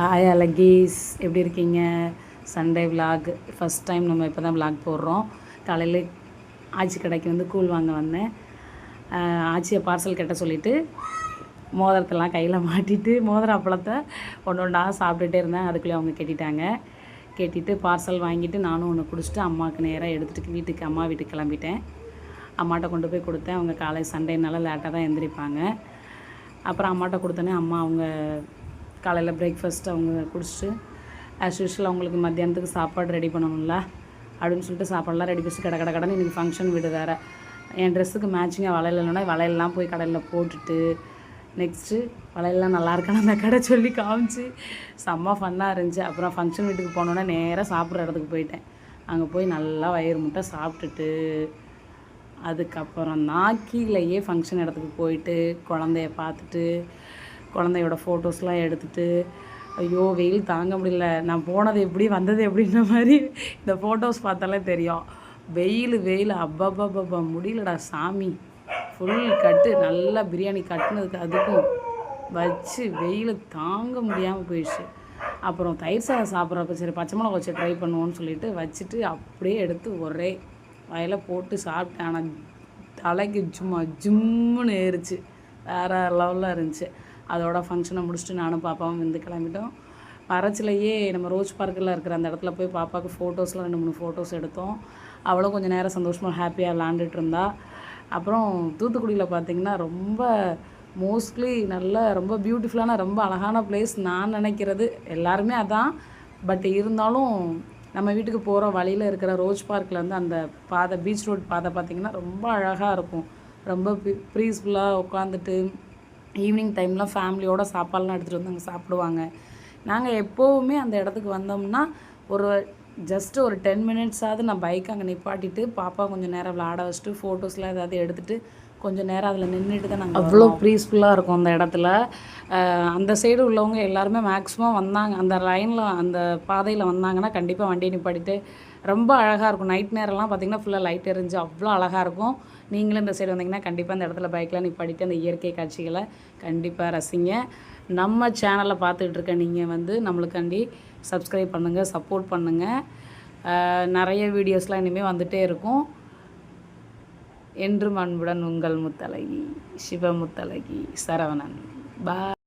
Hi அழகீஸ், எப்படி இருக்கீங்க? Sunday vlog first time நம்ம இப்போ தான் விலாக் போடுறோம். காலையில் ஆச்சி கடைக்கு வந்து கூழ் வாங்க வந்தேன். ஆச்சியை பார்சல் கட்ட சொல்லிவிட்டு மோதிரத்தெல்லாம் கையில் மாட்டிட்டு மோதிர அப்பளத்தை ஒன்று ஒன்றா சாப்பிட்டுட்டே இருந்தேன். அதுக்குள்ளே அவங்க கேட்டிட்டு பார்சல் வாங்கிட்டு நானும் ஒன்று குடிச்சிட்டு அம்மாவுக்கு நேராக எடுத்துகிட்டு அம்மா வீட்டுக்கு கிளம்பிட்டேன். அம்மாட்ட கொண்டு போய் கொடுத்தேன். அவங்க காலை சண்டேனால லேட்டாக தான் எழுந்திரிப்பாங்க. அப்புறம் அம்மாட்ட கொடுத்தோன்னே அம்மா அவங்க காலையில் பிரேக்ஃபாஸ்ட் அவங்க குடிச்சிட்டு ஆஸ் யூஷுவல் அவங்களுக்கு மத்தியானத்துக்கு சாப்பாடு ரெடி பண்ணணும்ல அப்படின்னு சொல்லிட்டு சாப்பாடெலாம் ரெடி பண்ணிட்டு கடைன்னு இன்றைக்கி ஃபங்க்ஷன் வீடு வேறு. என் ட்ரெஸ்ஸுக்கு மேட்சிங்காக வளையல் இல்லைன்னா வளையல்லாம் போய் கடையில் போட்டுட்டு நெக்ஸ்ட்டு வளையல்லாம் நல்லா இருக்கான்னு அந்த கடை சொல்லி காமிச்சு செம்ம ஃபன்னாக இருந்துச்சு. அப்புறம் ஃபங்க்ஷன் வீட்டுக்கு போனோன்னே நேராக சாப்பிட்ற இடத்துக்கு போயிட்டேன். அங்கே போய் நல்லா வயிறு முட்டை சாப்பிட்டுட்டு அதுக்கப்புறம் நான் கீழேயே ஃபங்க்ஷன் இடத்துக்கு போயிட்டு குழந்தைய பார்த்துட்டு குழந்தையோட ஃபோட்டோஸ்லாம் எடுத்துகிட்டு ஐயோ வெயில் தாங்க முடியல. நான் போனது எப்படி வந்தது எப்படின்ற மாதிரி இந்த ஃபோட்டோஸ் பார்த்தாலே தெரியும். வெயில் அப்பப்பப்பா முடியலடா சாமி. ஃபுல் கட்டு நல்லா பிரியாணி கட்டுனதுக்கு அதுக்கும் வச்சு வெயில் தாங்க முடியாமல் போயிடுச்சு. அப்புறம் தயிர் சாதம் சாப்பிட்றப்ப சரி பச்சை மிளகா வச்சு ட்ரை பண்ணுவோன்னு சொல்லிட்டு வச்சுட்டு அப்படியே எடுத்து ஒரே வயலில் போட்டு சாப்பிட்டேன். ஆனால் தலைக்கு சும்மா ஜிம்முன்னு ஏறிச்சு, வேறு லெவலில் இருந்துச்சு. அதோட ஃபங்க்ஷனை முடிச்சுட்டு நானும் பாப்பாவும் வந்து கிளம்பிட்டோம். வரச்சிலையே நம்ம ரோஸ் பார்க்கில் இருக்கிற அந்த இடத்துல போய் பாப்பாவுக்கு ஃபோட்டோஸ்லாம் 2-3 ஃபோட்டோஸ் எடுத்தோம். அவளும் கொஞ்சம் நேரம் சந்தோஷமாக ஹாப்பியாக விளாண்டுட்டு இருந்தா. அப்புறம் தூத்துக்குடியில் பார்த்திங்கன்னா ரொம்ப மோஸ்ட்லி ரொம்ப பியூட்டிஃபுல்லான ரொம்ப அழகான பிளேஸ் நான் நினைக்கிறது. எல்லாருமே அதான். பட் இருந்தாலும் நம்ம வீட்டுக்கு போகிற வழியில் இருக்கிற ரோஸ் பார்க்கில் வந்து அந்த பாதை பீச் ரோட் பாதை பார்த்திங்கன்னா ரொம்ப அழகாக இருக்கும். ரொம்ப ப்ரீஸ்ஃபுல்லாக உட்காந்துட்டு ஈவினிங் டைம்லாம் ஃபேமிலியோட சாப்பாடுலாம் எடுத்துகிட்டு வந்து அங்கே சாப்பிடுவாங்க. நாங்கள் எப்போவுமே அந்த இடத்துக்கு வந்தோம்னா ஜஸ்ட்டு ஒரு 10 மினிட்ஸாவது நான் பைக் அங்கே நிப்பாட்டிட்டு பாப்பா கொஞ்சம் நேரம் விளாட வச்சுட்டு ஃபோட்டோஸ்லாம் ஏதாவது எடுத்துகிட்டு கொஞ்சம் நேரம் அதில் நின்றுட்டு தான் நாங்கள் அவ்வளோ ப்ரீஸ்ஃபுல்லாக இருக்கும் அந்த இடத்துல. அந்த சைடு உள்ளவங்க எல்லாருமே மேக்ஸிமம் வந்தாங்க அந்த லைனில் அந்த பாதையில் வந்தாங்கன்னா கண்டிப்பாக வண்டியை நிப்பாட்டிட்டு ரொம்ப அழகாக இருக்கும். நைட் நேரம்லாம் பார்த்திங்கன்னா ஃபுல்லாக லைட் எரிஞ்சு அவ்வளோ அழகாக இருக்கும். நீங்களும் இந்த சைடு வந்தீங்கன்னா கண்டிப்பாக அந்த இடத்துல பைக்கெலாம் நிப்பாட்டிட்டு அந்த இயற்கை காட்சிகளை கண்டிப்பாக ரசிங்க. நம்ம சேனலை பார்த்துட்ருக்க நீங்கள் வந்து நம்மளுக்காண்டி சப்ஸ்கிரைப் பண்ணுங்கள், சப்போர்ட் பண்ணுங்கள். நிறைய வீடியோஸ்லாம் இனிமேல் வந்துகிட்டே இருக்கும். என்றும் அன்புடன் உங்கள் முத்தழகி, சிவமுத்தழகி, சரவணன். பாய்.